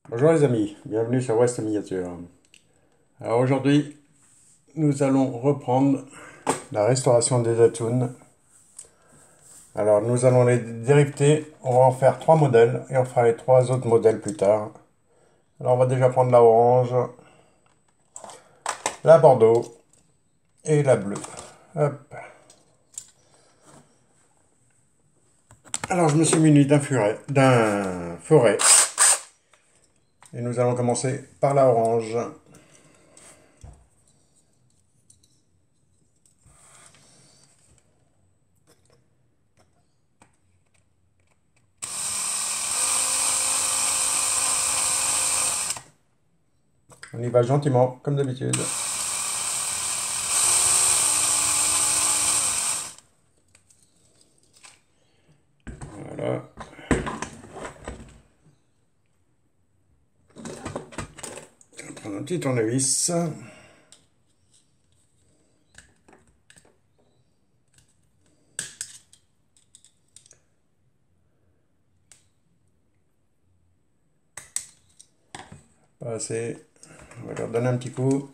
Bonjour les amis, bienvenue sur West Miniature. Alors aujourd'hui, nous allons reprendre la restauration des atoms. Alors nous allons les dérivter, on va en faire trois modèles et on fera les trois autres modèles plus tard. Alors on va déjà prendre la orange, la bordeaux et la bleue. Hop. Alors je me suis muni d'un forêt et nous allons commencer par la orange. On y va gentiment, comme d'habitude. Voilà. On va prendre un petit tournevis. Pas assez. On va leur donner un petit coup.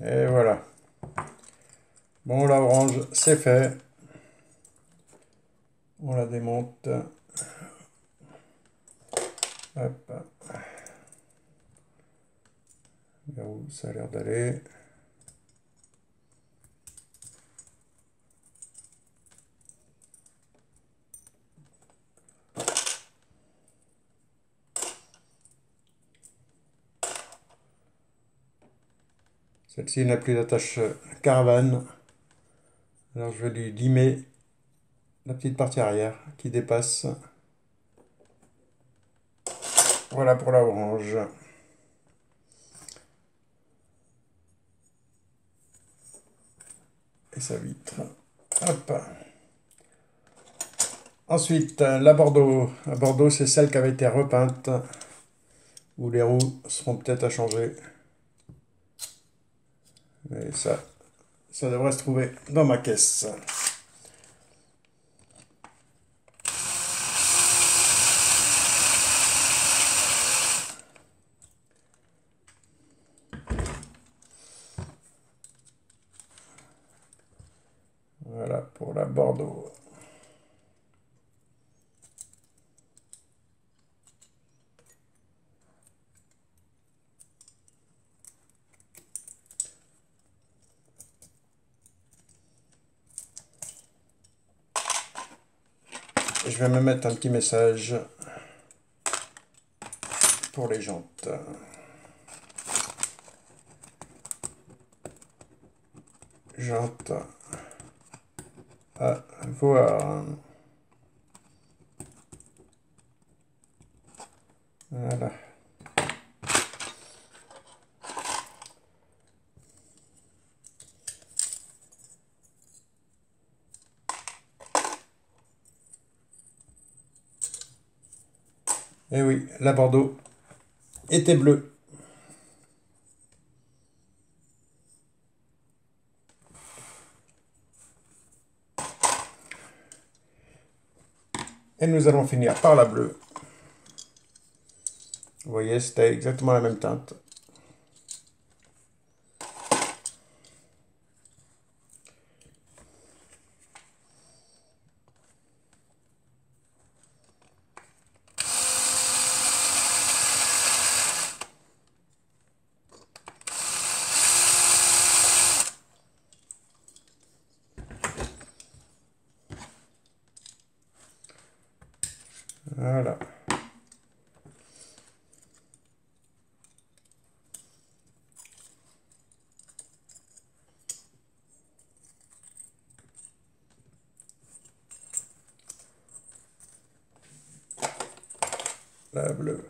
Et voilà. Bon, la orange, c'est fait. On la démonte. Hop. Vers où ça a l'air d'aller. Celle-ci n'a plus d'attache caravane. Alors je vais lui limer la petite partie arrière qui dépasse. Voilà pour la orange. Et sa vitre. Hop. Ensuite, la Bordeaux. La Bordeaux, c'est celle qui avait été repeinte. Où les roues seront peut-être à changer. Et ça devrait se trouver dans ma caisse. Voilà pour la Bordeaux. Je vais me mettre un petit message pour les jantes. Jantes à voir. Voilà. Et oui, la Bordeaux était bleue. Et nous allons finir par la bleue. Vous voyez, c'était exactement la même teinte. Voilà. La bleue.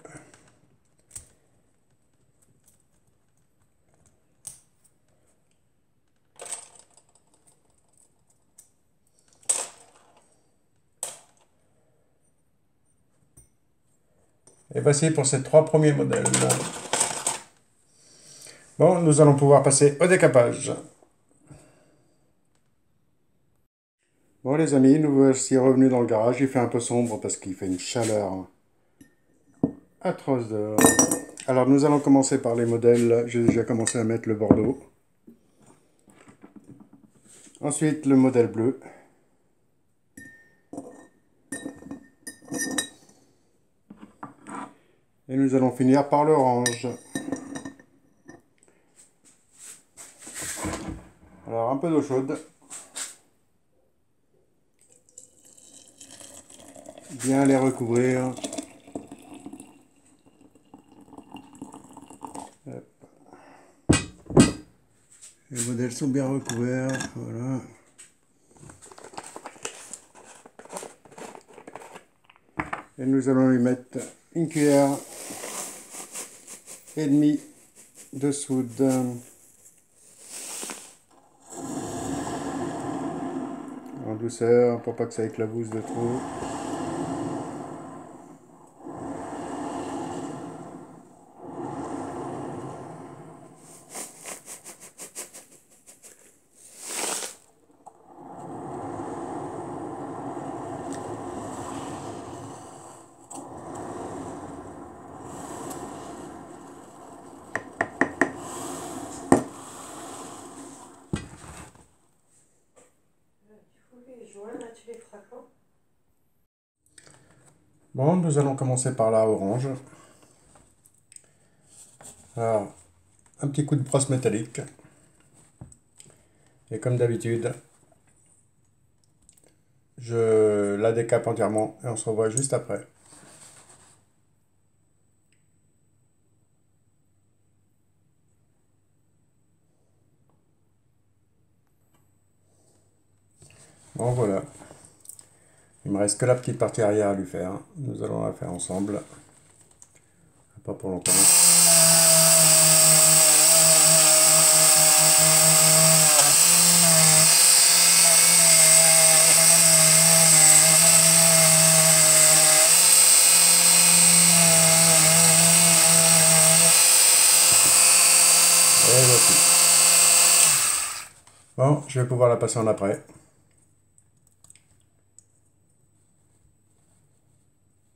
Et voici pour ces 3 premiers modèles. Bon, nous allons pouvoir passer au décapage. Bon les amis, nous voici revenus dans le garage. Il fait un peu sombre parce qu'il fait une chaleur atroce dehors. Alors nous allons commencer par les modèles. J'ai déjà commencé à mettre le bordeaux. Ensuite le modèle bleu. Et nous allons finir par l'orange. Alors un peu d'eau chaude. Bien les recouvrir. Les modèles sont bien recouverts. Voilà. Et nous allons lui mettre une cuillère et demie de soude. En douceur pour pas que ça éclabousse de trop. Bon, nous allons commencer par la orange. Alors, un petit coup de brosse métallique. Et comme d'habitude, je la décape entièrement et on se revoit juste après. Bon, voilà. Il me reste que la petite partie arrière à lui faire. Nous allons la faire ensemble. Pas pour longtemps. Et voici. Bon, je vais pouvoir la passer en après.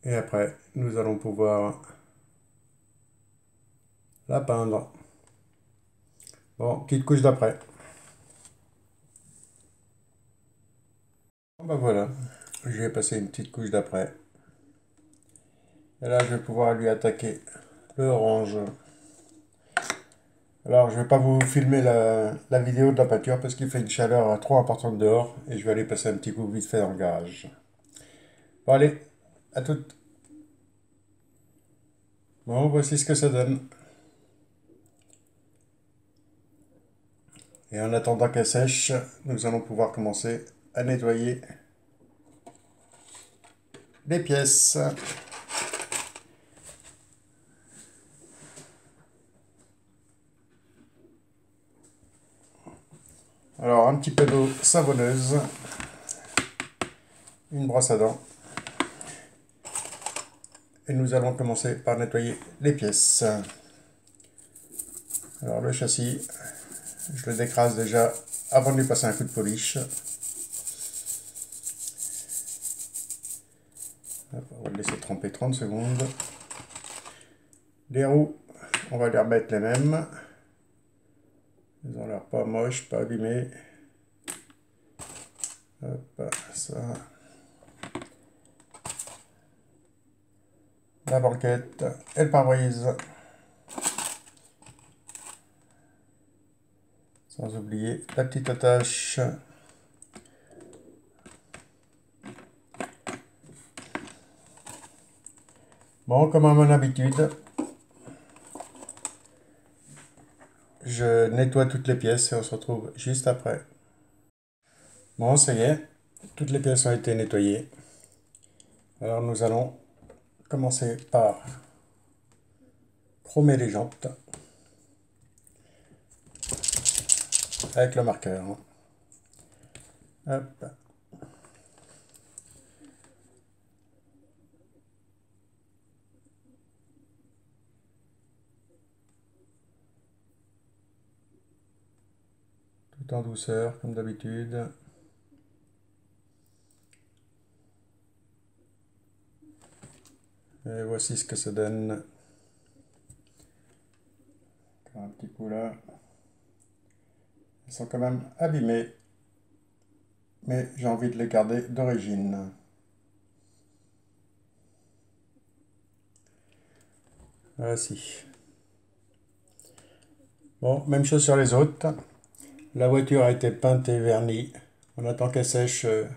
Et après, nous allons pouvoir la peindre. Bon, petite couche d'après. Bon, ben voilà, je vais passer une petite couche d'après. Et là, je vais pouvoir lui attaquer le orange. Alors, je ne vais pas vous filmer la vidéo de la peinture parce qu'il fait une chaleur trop importante dehors et je vais aller passer un petit coup vite fait dans le garage. Bon, allez, à toutes. Bon, voici ce que ça donne. Et en attendant qu'elle sèche, nous allons pouvoir commencer à nettoyer les pièces. Alors, un petit peu d'eau savonneuse, une brosse à dents. Et nous allons commencer par nettoyer les pièces. Alors, le châssis, je le décrase déjà avant de lui passer un coup de polish. On va le laisser tremper 30 secondes. Les roues, on va les remettre les mêmes. Ils n'ont l'air pas moches, pas abîmés. Hop, ça. La banquette et le pare-brise. Sans oublier la petite attache. Bon, comme à mon habitude, je nettoie toutes les pièces et on se retrouve juste après. Bon, ça y est, toutes les pièces ont été nettoyées. Alors nous allons commencer par chromer les jantes avec le marqueur. Hop. en douceur, comme d'habitude. Et voici ce que ça donne. Un petit coup là. Ils sont quand même abîmés. Mais j'ai envie de les garder d'origine. Voici. Bon, même chose sur les autres. La voiture a été peinte et vernie. On attend qu'elle sèche. Elle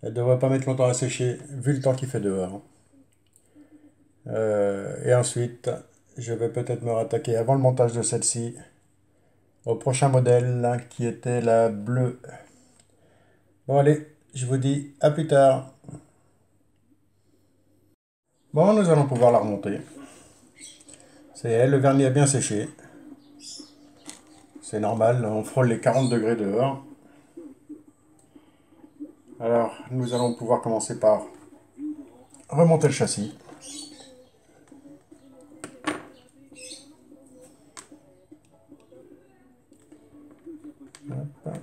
ne devrait pas mettre longtemps à sécher, vu le temps qu'il fait dehors. Et ensuite, je vais peut-être me rattaquer avant le montage de celle-ci au prochain modèle qui était la bleue. Bon allez, je vous dis à plus tard. Bon, nous allons pouvoir la remonter. C'est elle, le vernis a bien séché. C'est normal, on frôle les 40 degrés dehors. Alors, nous allons pouvoir commencer par remonter le châssis. Hop.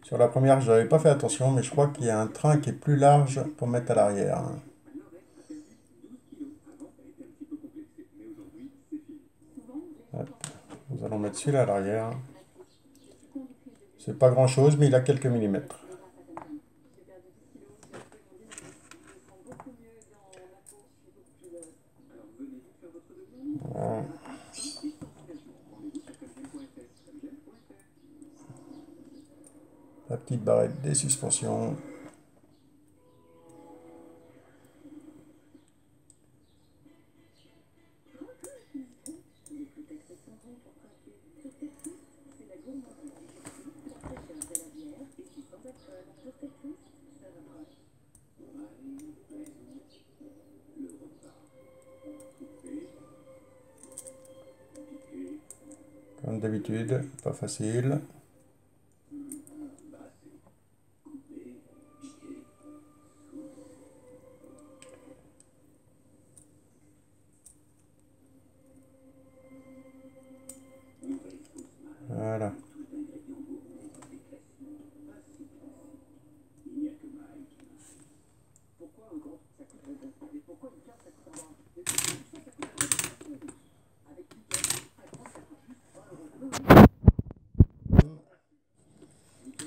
Sur la première, je n'avais pas fait attention, mais je crois qu'il y a un train qui est plus large pour mettre à l'arrière. Nous allons mettre celui-là à l'arrière. C'est pas grand chose, mais il a quelques millimètres. Voilà. La petite barrette des suspensions. Comme d'habitude, pas facile. Voilà.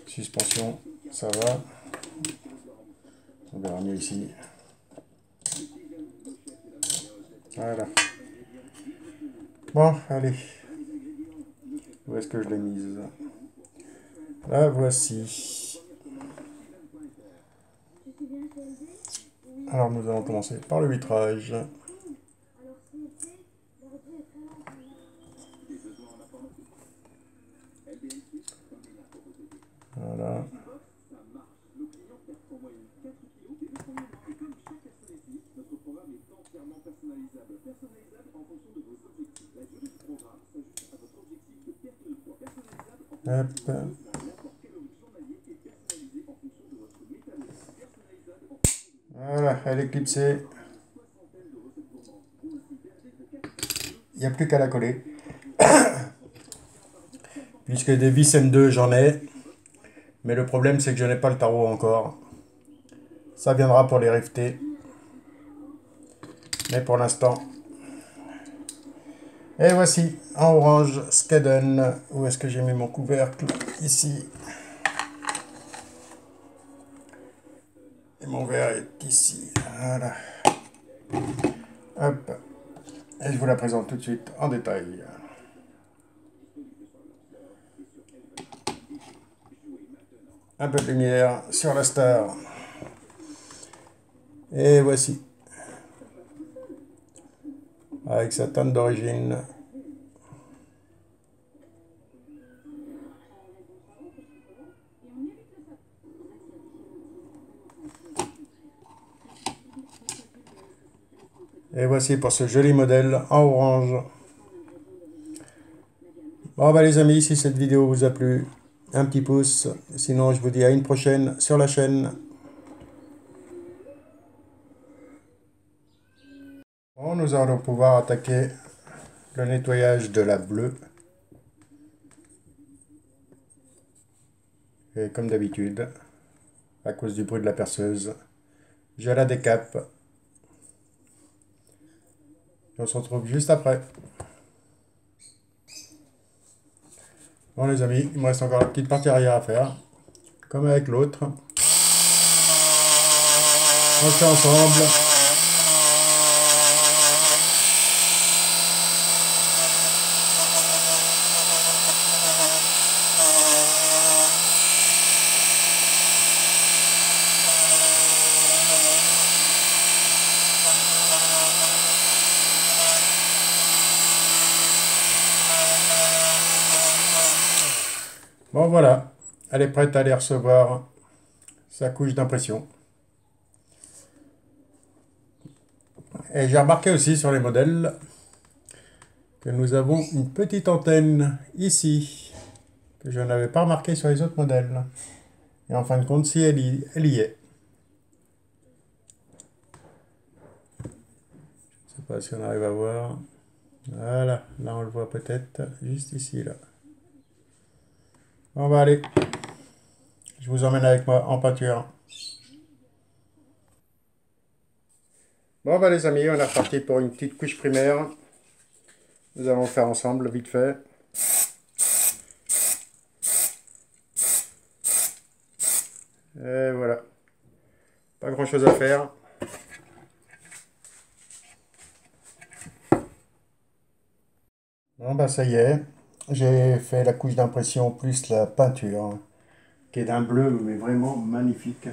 Suspension, ça va. On verra mieux ici. Voilà. Bon, allez. Où est-ce que je l'ai mise? La voici. Alors nous allons commencer par le vitrage. Voilà. Hop. Voilà, elle est clipsée. Il n'y a plus qu'à la coller. Puisque des vis M2 j'en ai. Mais le problème c'est que je n'ai pas le tarot encore. Ça viendra pour les rifter. Mais pour l'instant. Et voici en orange ce qu'elle donne. Où est-ce que j'ai mis mon couvercle? Ici. Et mon verre est ici. Voilà. Hop. Et je vous la présente tout de suite en détail. Un peu de lumière sur la star. Et voici. Avec sa tonne d'origine. Et voici pour ce joli modèle en orange. Bon bah les amis, si cette vidéo vous a plu, un petit pouce. Sinon je vous dis à une prochaine sur la chaîne. Bon, nous allons pouvoir attaquer le nettoyage de la bleue. Et comme d'habitude, à cause du bruit de la perceuse, je la décape. Et on se retrouve juste après. Bon les amis, il me reste encore la petite partie arrière à faire, comme avec l'autre. On le fait ensemble. Bon voilà, elle est prête à aller recevoir sa couche d'impression. Et j'ai remarqué aussi sur les modèles que nous avons une petite antenne ici, que je n'avais pas remarqué sur les autres modèles. Et en fin de compte, si elle y est. Je ne sais pas si on arrive à voir. Voilà, là on le voit peut-être, juste ici, là. On va aller. Je vous emmène avec moi en peinture. Bon bah les amis, on est reparti pour une petite couche primaire. Nous allons le faire ensemble, vite fait. Et voilà. Pas grand chose à faire. Bon bah ça y est. J'ai fait la couche d'impression plus la peinture, qui est d'un bleu mais vraiment magnifique.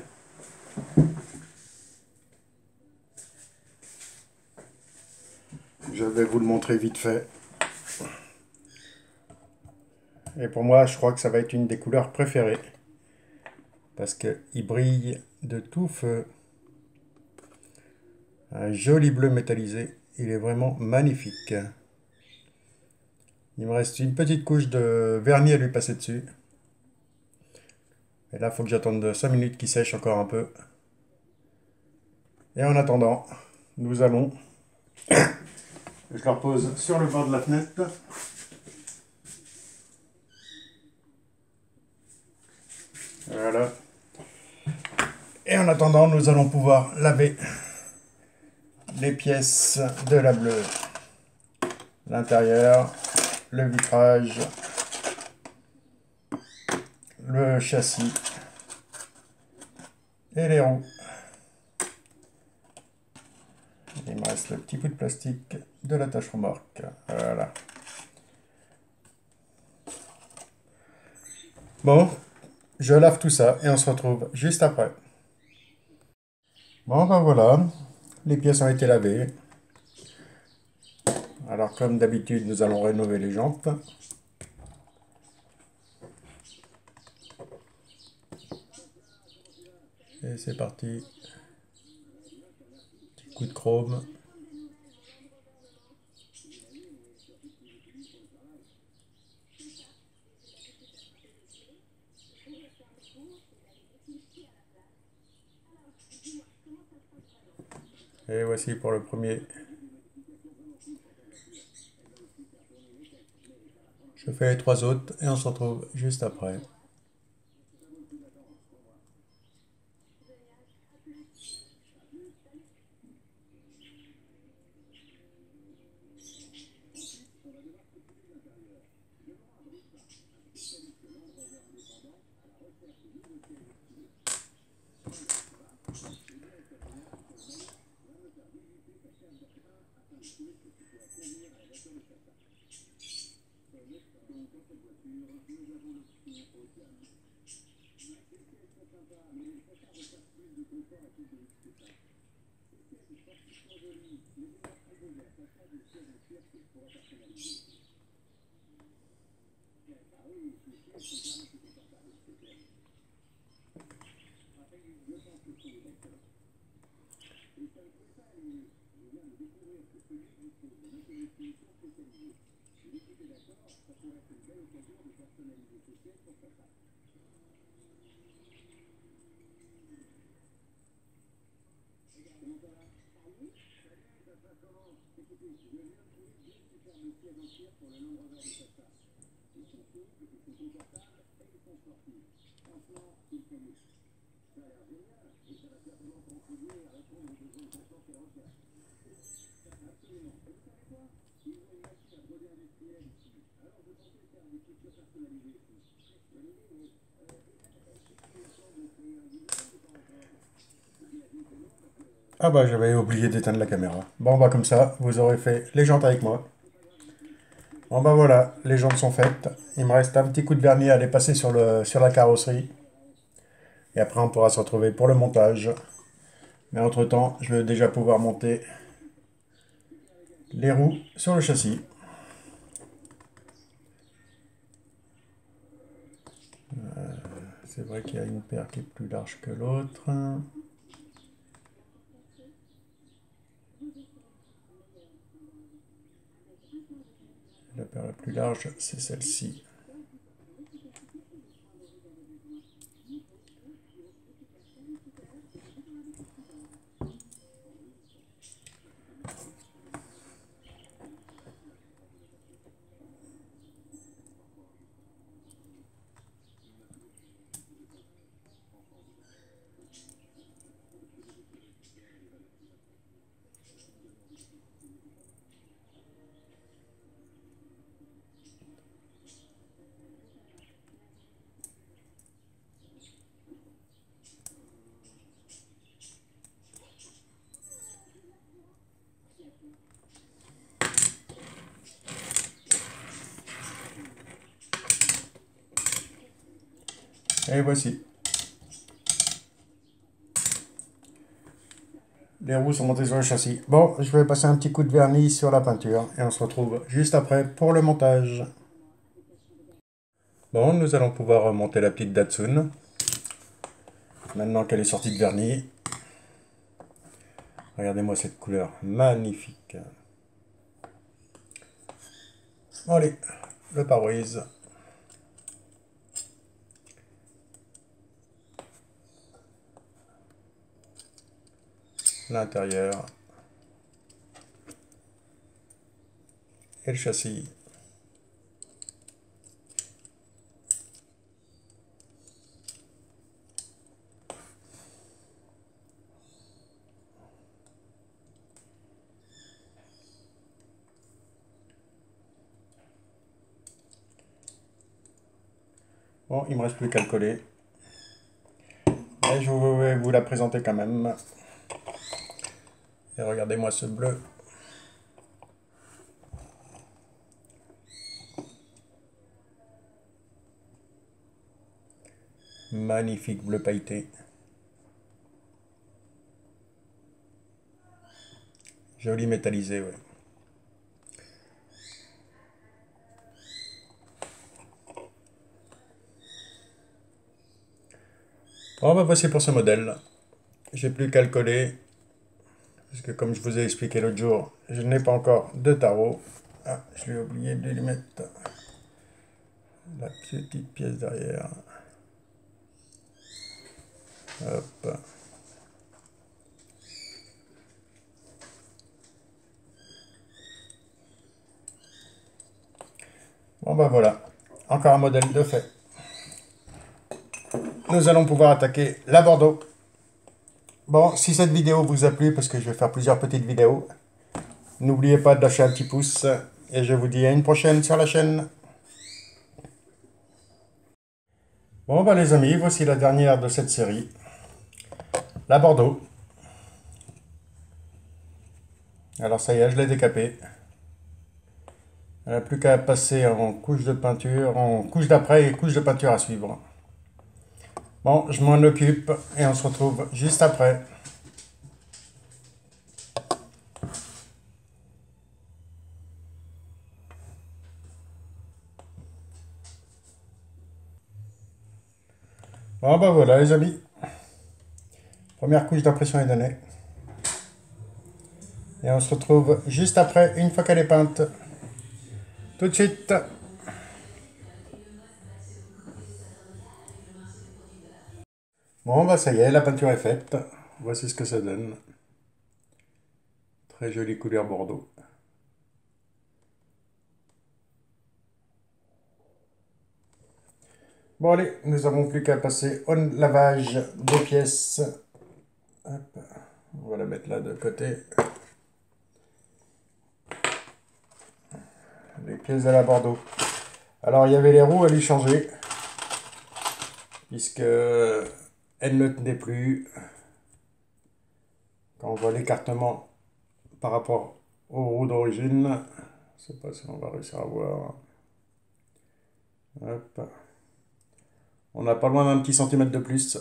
Je vais vous le montrer vite fait. Et pour moi, je crois que ça va être une des couleurs préférées. Parce qu'il brille de tout feu. Un joli bleu métallisé. Il est vraiment magnifique. Il me reste une petite couche de vernis à lui passer dessus. Et là, il faut que j'attende 5 minutes qu'il sèche encore un peu. Et en attendant, nous allons... Je le repose sur le bord de la fenêtre. Voilà. Et en attendant, nous allons pouvoir laver les pièces de la bleue. L'intérieur, le vitrage, le châssis et les roues. Il me reste le petit bout de plastique de l'attache remorque. Voilà. Bon, je lave tout ça et on se retrouve juste après. Bon ben voilà, les pièces ont été lavées. Alors comme d'habitude, nous allons rénover les jantes. Et c'est parti. Petit coup de chrome. Et voici pour le premier. Je fais les 3 autres et on se retrouve juste après. Ah bah j'avais oublié d'éteindre la caméra. Bon bah comme ça, vous aurez fait les jantes avec moi. Bon bah voilà, les jantes sont faites. Il me reste un petit coup de vernis à aller passer sur la carrosserie. Et après on pourra se retrouver pour le montage. Mais entre-temps, je vais déjà pouvoir monter les roues sur le châssis. C'est vrai qu'il y a une paire qui est plus large que l'autre. La paire la plus large, c'est celle-ci. Et voici. Les roues sont montées sur le châssis. Bon, je vais passer un petit coup de vernis sur la peinture et on se retrouve juste après pour le montage. Bon, nous allons pouvoir remonter la petite Datsun. Maintenant qu'elle est sortie de vernis. Regardez-moi cette couleur magnifique. Allez, le pare-brise. L'intérieur. Et le châssis. Bon, il me reste plus qu'à le coller. Mais je vais vous la présenter quand même. Et regardez-moi ce bleu. Magnifique bleu pailleté. Joli métallisé, ouais. Bon, bah voici pour ce modèle. J'ai plus qu'à le coller. Parce que comme je vous ai expliqué l'autre jour, je n'ai pas encore de tarot. Ah, je l'ai oublié de lui mettre la petite pièce derrière. Hop. Bon bah voilà, encore un modèle de fait. Nous allons pouvoir attaquer la Bordeaux. Bon, si cette vidéo vous a plu, parce que je vais faire plusieurs petites vidéos, n'oubliez pas de lâcher un petit pouce. Et je vous dis à une prochaine sur la chaîne. Bon bah les amis, voici la dernière de cette série. La Bordeaux. Alors ça y est, je l'ai décapée. Elle n'a plus qu'à passer en couche de peinture, en couche d'après et couche de peinture à suivre. Bon, je m'en occupe et on se retrouve juste après. Bon bah voilà les amis. Première couche d'impression est donnée. Et on se retrouve juste après, une fois qu'elle est peinte. Tout de suite. Bon bah ça y est, la peinture est faite. Voici ce que ça donne. Très jolie couleur bordeaux. Bon allez, nous n'avons plus qu'à passer au lavage des pièces. Hop, on va la mettre là de côté. Les pièces de la Bordeaux. Alors il y avait les roues à lui changer, puisque elles ne tenaient plus. Quand on voit l'écartement par rapport aux roues d'origine, je ne sais pas si on va réussir à voir. Hop. On n'a pas loin d'un petit centimètre de plus.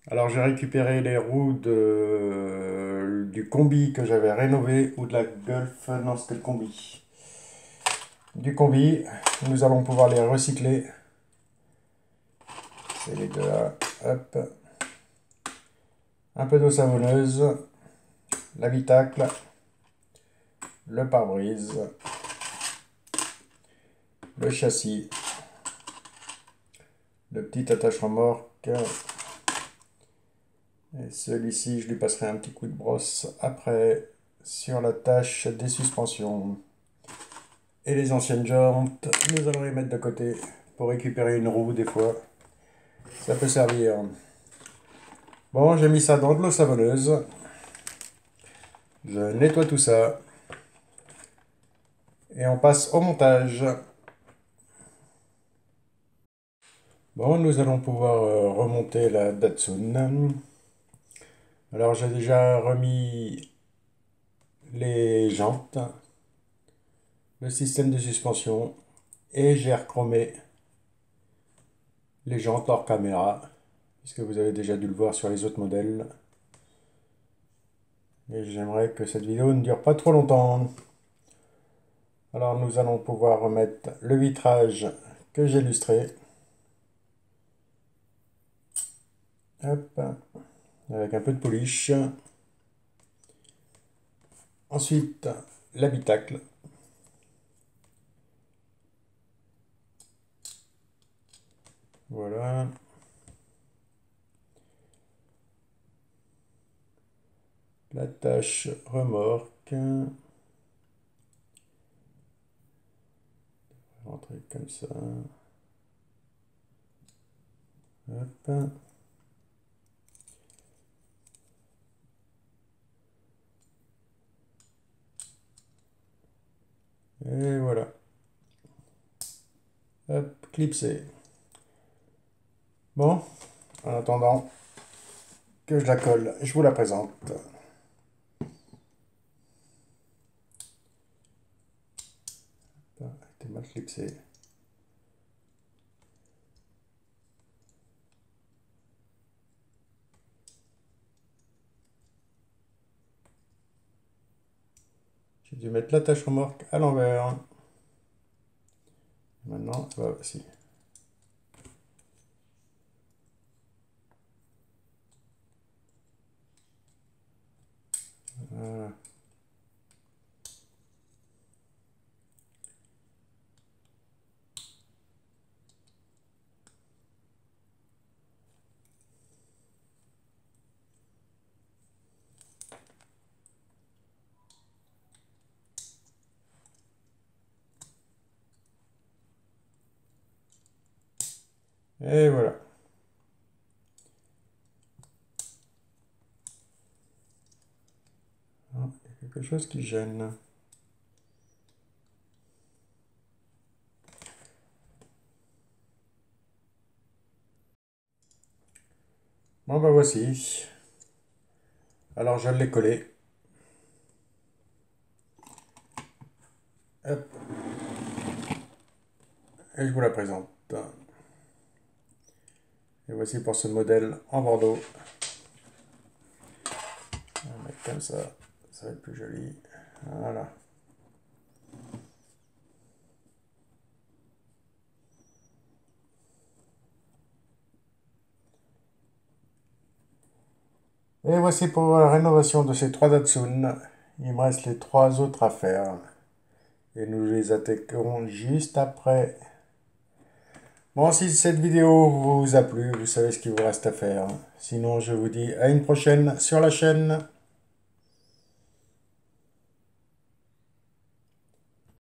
Alors j'ai récupéré les roues du combi que j'avais rénové, ou de la Golf, non c'était le combi. Du combi, nous allons pouvoir les recycler. C'est les deux là, hop. Un peu d'eau savonneuse, l'habitacle, le pare-brise, le châssis, le petit attache-remorque. Et celui-ci, je lui passerai un petit coup de brosse après sur la tâche des suspensions. Et les anciennes jantes, nous allons les mettre de côté pour récupérer une roue des fois. Ça peut servir. Bon, j'ai mis ça dans de l'eau savonneuse. Je nettoie tout ça. Et on passe au montage. Bon, nous allons pouvoir remonter la Datsun. Alors j'ai déjà remis les jantes, le système de suspension, et j'ai rechromé les jantes hors caméra, puisque vous avez déjà dû le voir sur les autres modèles. Et j'aimerais que cette vidéo ne dure pas trop longtemps. Alors nous allons pouvoir remettre le vitrage que j'ai lustré. Hop, avec un peu de polish. Ensuite, l'habitacle. Voilà. L'attache remorque. Rentrer comme ça. Hop. Et voilà. Hop, clipsé. Bon, en attendant que je la colle, je vous la présente. Elle était mal clipsée. J'ai dû mettre l'attache remorque à l'envers. Maintenant, voici. Voilà. Et voilà. Oh, il y a quelque chose qui gêne. Bon, bah voici. Alors, je l'ai collé. Hop. Et je vous la présente. Et voici pour ce modèle en Bordeaux. On va mettre comme ça va être plus joli. Voilà. Et voici pour la rénovation de ces 3 Datsun. Il me reste les 3 autres à faire. Et nous les attaquerons juste après. Bon, si cette vidéo vous a plu, vous savez ce qu'il vous reste à faire. Sinon, je vous dis à une prochaine sur la chaîne.